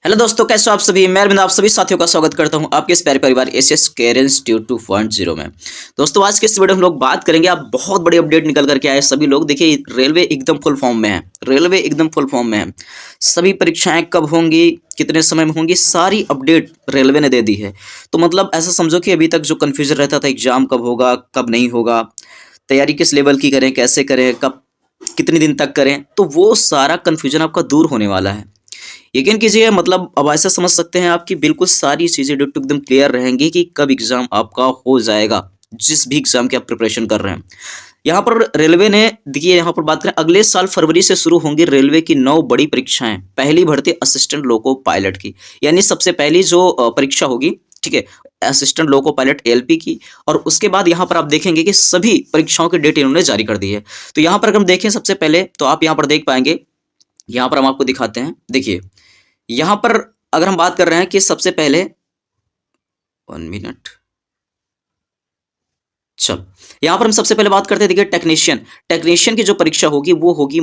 Hello दोस्तों, कैसे हो आप सभी। मैं अरविंद आप सभी साथियों का स्वागत करता हूं आपके इस प्यारे परिवार एसीएस कैरियर इंस्टीट्यूट 2.0 में। दोस्तों, आज के इस वीडियो में हम लोग बात करेंगे। आप बहुत बड़ी अपडेट निकल करके आए सभी लोग। देखिए, रेलवे एकदम फुल फॉर्म में है। रेलवे एकदम फुल फॉर्म में है। सभी परीक्षाएं कब होंगी, कितने समय में होंगी, सारी अपडेट रेलवे ने दे दी है। तो मतलब ऐसा समझो कि अभी तक जो कन्फ्यूजन रहता था एग्जाम कब होगा कब नहीं होगा, तैयारी किस लेवल की करें, कैसे करें, कब कितने दिन तक करें, तो वो सारा कन्फ्यूजन आपका दूर होने वाला है। यकीन कीजिए, मतलब अब ऐसा समझ सकते हैं आप कि बिल्कुल सारी चीज़ें डिटेल एकदम क्लियर रहेंगी कि कब एग्ज़ाम आपका हो जाएगा, जिस भी एग्ज़ाम की आप प्रिपरेशन कर रहे हैं। यहाँ पर रेलवे ने देखिए, यहाँ पर बात करें, अगले साल फरवरी से शुरू होंगी रेलवे की 9 बड़ी परीक्षाएं। पहली भर्ती असिस्टेंट लोको पायलट की, यानी सबसे पहली जो परीक्षा होगी, ठीक है, असिस्टेंट लोको पायलट एएलपी की। और उसके बाद यहाँ पर आप देखेंगे कि सभी परीक्षाओं की डेट इन्होंने जारी कर दी है। तो यहाँ पर अगर हम देखें सबसे पहले, तो आप यहाँ पर देख पाएंगे, यहाँ पर हम आपको दिखाते हैं। देखिए, यहाँ पर अगर हम बात कर रहे हैं कि सबसे पहले 1 मिनट, चल यहाँ पर हम सबसे पहले बात करते हैं। देखिए, टेक्नीशियन की जो परीक्षा होगी वो होगी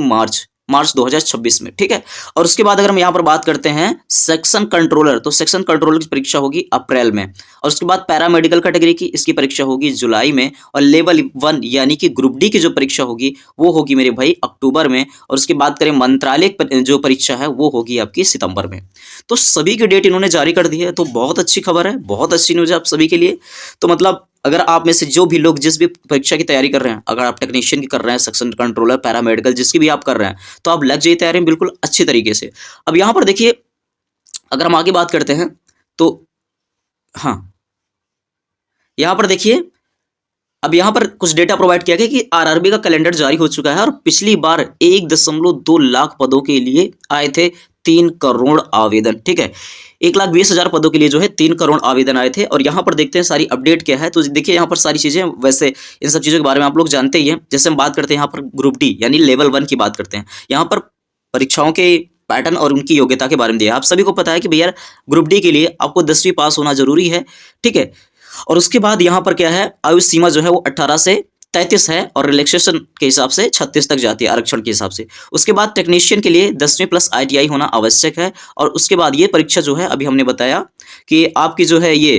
मार्च 2026 में, ठीक है। और उसके बाद अगर हम यहाँ पर बात करते हैं सेक्शन कंट्रोलर, तो सेक्शन कंट्रोलर की परीक्षा होगी अप्रैल में। और उसके बाद पैरामेडिकल कैटेगरी की, इसकी परीक्षा होगी जुलाई में। और लेवल 1 यानी कि ग्रुप डी की जो परीक्षा होगी वो होगी मेरे भाई अक्टूबर में। और उसके बाद करें मंत्रालय जो परीक्षा है वो होगी आपकी सितंबर में। तो सभी की डेट इन्होंने जारी कर दी है। तो बहुत अच्छी खबर है, बहुत अच्छी न्यूज़ है आप सभी के लिए। तो मतलब अगर आप में से जो भी लोग जिस भी परीक्षा की तैयारी कर रहे हैं, अगर आप टेक्नीशियन की कर रहे हैं, सेक्शन कंट्रोलर, पैरामेडिकल, जिसकी भी आप कर रहे हैं, तो आप लग जाइए तैयारी में बिल्कुल अच्छी तरीके से। अब यहाँ पर देखिए, अगर हम आगे बात करते हैं तो हाँ, यहाँ पर देखिए, अब यहाँ पर कुछ डेटा प्रोवाइड किया गया कि आरआरबी का कैलेंडर जारी हो चुका है। और पिछली बार 1.2 लाख पदों के लिए आए थे 3 करोड़ आवेदन, ठीक है। 1,20,000 पदों के लिए जो है 3 करोड़ आवेदन आए थे। और यहाँ पर देखते हैं सारी अपडेट क्या है। तो देखिए, यहाँ पर सारी चीजें, वैसे इन सब चीजों के बारे में आप लोग जानते ही हैं। जैसे हम बात करते हैं यहाँ पर ग्रुप डी यानी लेवल 1 की बात करते हैं। यहाँ पर परीक्षाओं के पैटर्न और उनकी योग्यता के बारे में दिया। आप सभी को पता है कि भैया ग्रुप डी के लिए आपको 10वीं पास होना जरूरी है, ठीक है। और उसके बाद यहाँ पर क्या है, आयु सीमा जो है वो 18 से 33 है। और रिलैक्सेशन के हिसाब से 36 तक जाती है, आरक्षण के हिसाब से। उसके बाद टेक्नीशियन के लिए 10वीं प्लस ITI होना आवश्यक है। और उसके बाद ये परीक्षा जो है, अभी हमने बताया कि आपकी जो है ये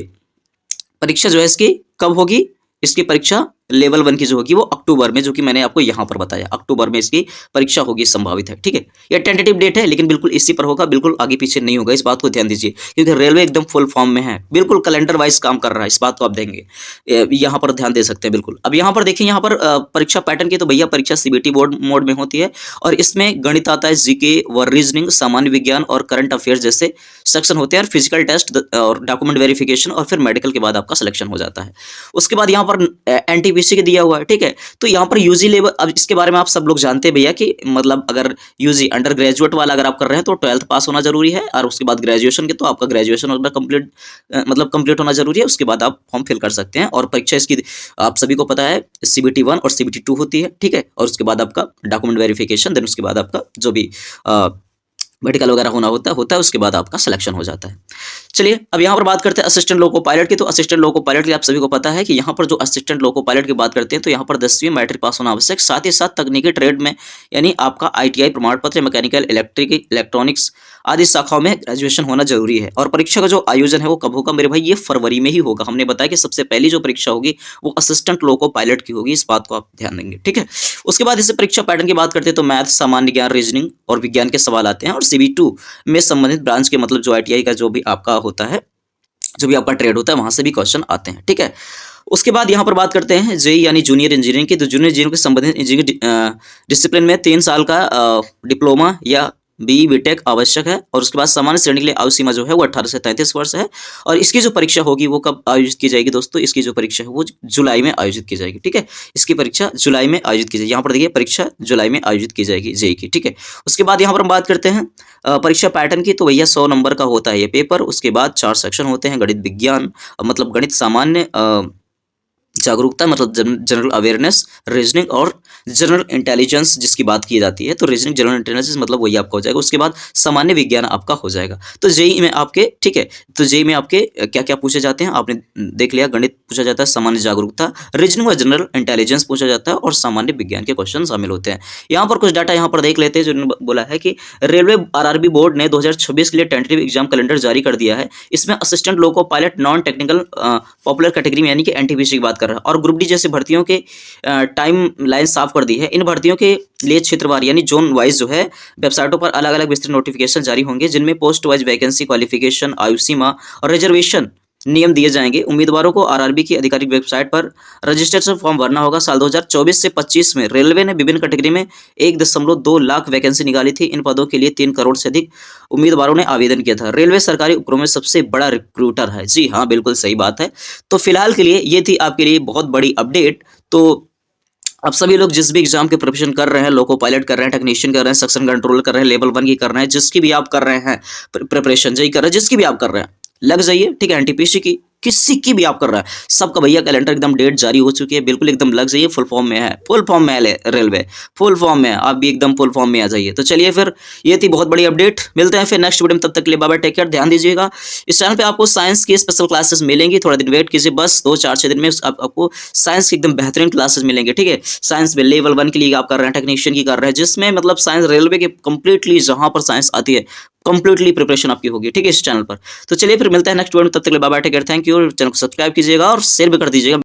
परीक्षा जो है इसकी कब होगी, इसकी परीक्षा लेवल 1 की जो होगी वो अक्टूबर में, जो कि मैंने आपको यहाँ पर बताया, अक्टूबर में इसकी परीक्षा होगी, संभावित है, ठीक है। ये टेंटेटिव डेट है, लेकिन बिल्कुल इसी पर होगा, बिल्कुल आगे पीछे नहीं होगा। इस बात को ध्यान दीजिए, क्योंकि रेलवे एकदम फुल फॉर्म में है, बिल्कुल कैलेंडर वाइज काम कर रहा है। इस बात को आप देंगे, यहाँ पर ध्यान दे सकते हैं बिल्कुल। अब यहाँ पर देखिए, यहाँ पर परीक्षा पैटर्न की, तो भैया परीक्षा CBT बोर्ड मोड में होती है। और इसमें गणित आता है, जीके व रीजनिंग, सामान्य विज्ञान और करंट अफेयर्स जैसे सेक्शन होते हैं। और फिजिकल टेस्ट और डॉक्यूमेंट वेरिफिकेशन, और फिर मेडिकल के बाद आपका सिलेक्शन हो जाता है। उसके बाद यहाँ पर NTPC के दिया हुआ है, ठीक है। तो यहाँ पर यूजी लेवल, अब इसके बारे में आप सब लोग जानते हैं भैया कि मतलब अगर यूजी अंडर ग्रेजुएट वाला अगर आप कर रहे हैं तो 12th पास होना जरूरी है। और उसके बाद ग्रेजुएशन के तो आपका ग्रेजुएशन होना कंप्लीट, मतलब कंप्लीट होना जरूरी है। उसके बाद आप फॉर्म फिल कर सकते हैं। और परीक्षा इसकी आप सभी को पता है CBT 1 और CBT 2 होती है, ठीक है। और उसके बाद आपका डॉक्यूमेंट वेरिफिकेशन, देन उसके बाद आपका जो भी मेडिकल वगैरह होता है, उसके बाद आपका सिलेक्शन हो जाता है। चलिए, अब यहाँ पर बात करते हैं असिस्टेंट लोको पायलट की। तो असिस्टेंट लोको पायलट की आप सभी को पता है कि यहाँ पर जो असिस्टेंट लोको पायलट की बात करते हैं, तो यहाँ पर 10वीं मैट्रिक पास होना आवश्यक। साथ ही साथ तकनीकी ट्रेड में, यानी आपका ITI प्रमाण पत्र, मैकेनिकल, इलेक्ट्रॉनिक्स आदि शाखाओं में ग्रेजुएशन होना जरूरी है। और परीक्षा का जो आयोजन है वो कब होगा मेरे भाई, ये फरवरी में ही होगा। हमने बताया कि सबसे पहली जो परीक्षा होगी वो असिस्टेंट लोको पायलट की होगी। इस बात को आप ध्यान देंगे, ठीक है। उसके बाद इसे परीक्षा पैटर्न की बात करते हैं, तो मैथ, सामान्य ज्ञान, रीजनिंग और विज्ञान के सवाल आते हैं। और CB2 में संबंधित ब्रांच के, मतलब जो ITI का जो भी आपका होता है, जो भी आपका ट्रेड होता है, वहां से भी क्वेश्चन आते हैं, ठीक है। उसके बाद यहाँ पर बात करते हैं JEE यानी जूनियर इंजीनियरिंग की। तो जूनियर इंजीनियरिंग के संबंधित इंजीनियरिंग डिसिप्लिन में 3 साल का डिप्लोमा या BE BTech आवश्यक है। और उसके बाद सामान्य श्रेणी के लिए आयु सीमा जो है वो 18 से 33 वर्ष है। और इसकी जो परीक्षा होगी वो कब आयोजित की जाएगी दोस्तों, इसकी जो परीक्षा है वो जुलाई में आयोजित की जाएगी, ठीक है। इसकी परीक्षा जुलाई में आयोजित की जाएगी। यहाँ पर देखिए, परीक्षा जुलाई में आयोजित की जाएगी JEE की, ठीक है। उसके बाद यहाँ पर हम बात करते हैं परीक्षा पैटर्न की। तो भैया 100 नंबर का होता है ये पेपर। उसके बाद 4 सेक्शन होते हैं, गणित, विज्ञान, मतलब गणित सामान्य, जागरूकता मतलब जनरल अवेयरनेस, रीजनिंग और जनरल इंटेलिजेंस जिसकी बात की जाती है, तो रीजनिंग जनरल इंटेलिजेंस मतलब वही आपका हो जाएगा। उसके बाद सामान्य विज्ञान आपका हो जाएगा। तो जेईई में आपके, ठीक है, तो जेईई में आपके क्या क्या पूछे जाते हैं आपने देख लिया। गणित पूछा जाता है, सामान्य जागरूकता, रीजनिंग व जनरल इंटेलिजेंस पूछा जाता है और सामान्य विज्ञान के क्वेश्चन शामिल होते हैं। यहाँ पर कुछ डाटा यहाँ पर देख लेते हैं। जो बोला है कि रेलवे आरआरबी बोर्ड ने 2026 के लिए टेंटेटिव एग्जाम कैलेंडर जारी कर दिया है। इसमें assistant loco pilot, non technical popular category में यानी कि एनटीपीसी की बात कर रहा है, और ग्रुप डी जैसे भर्तियों के टाइम लाइन साफ कर दी है। इन भर्तियों के लिए क्षेत्रवार यानी जोन वाइज जो है वेबसाइटों पर अलग अलग विस्तृत नोटिफिकेशन जारी होंगे, जिनमें पोस्ट वाइज वैकेंसी, क्वालिफिकेशन, आयु सीमा और रिजर्वेशन नियम दिए जाएंगे। उम्मीदवारों को आरआरबी की आधिकारिक वेबसाइट पर रजिस्ट्रेशन फॉर्म भरना होगा। साल 2024 से 25 में रेलवे ने विभिन्न कैटेगरी में 1.2 लाख वैकेंसी निकाली थी। इन पदों के लिए 3 करोड़ से अधिक उम्मीदवारों ने आवेदन किया था। रेलवे सरकारी उपक्रम में सबसे बड़ा रिक्रूटर है। जी हाँ, बिल्कुल सही बात है। तो फिलहाल के लिए ये थी आपके लिए बहुत बड़ी अपडेट। तो अब सभी लोग जिस भी एग्जाम के प्रिपरेशन कर रहे हैं, लोको पायलट कर रहे हैं, टेक्नीशियन कर रहे हैं, सेक्शन कंट्रोल कर रहे हैं, लेवल 1 की कर रहे हैं, जिसकी भी आप कर रहे हैं प्रिपरेशन, जेईई कर रहे हैं, जिसकी भी आप कर रहे हैं, लग जाइए। ठीक है, एनटीपीसी की किसी की भी आप कर रहा है, सबका भैया कैलेंडर एकदम डेट जारी हो चुकी है, बिल्कुल एकदम लग जाइए। फुल फॉर्म में है, फुल फॉर्म में है रेलवे, फुल फॉर्म में है, आप भी एकदम फुल फॉर्म में आ जाइए। तो चलिए फिर, ये थी बहुत बड़ी अपडेट। मिलते हैं फिर नेक्स्ट वीडियो में, तब तक के लिए बाय बाय, टेक केयर, ध्यान दीजिएगा। इस चैनल पे आपको साइंस की स्पेशल क्लासेस मिलेंगी, थोड़ा दिन वेट कीजिए, बस 2-4-6 दिन में आपको साइंस की एकदम बेहतरीन क्लासेस मिलेंगे। ठीक है, साइंस में लेवल 1 के लिए आप कर रहे हैं, टेक्नीशियन की कर रहे हैं, जिसमें मतलब साइंस रेलवे के कंप्लीटली जहां पर साइंस आती है, कंप्लीटली प्रिपरेशन आपकी होगी। ठीक है, इस चैनल पर। तो चलिए फिर मिलते हैं नेक्स्ट वीडियो में, तब तक के लिए bye bye, take care, thank you. Channel को सब्सक्राइब कीजिएगा और शेयर भी कर दीजिएगा।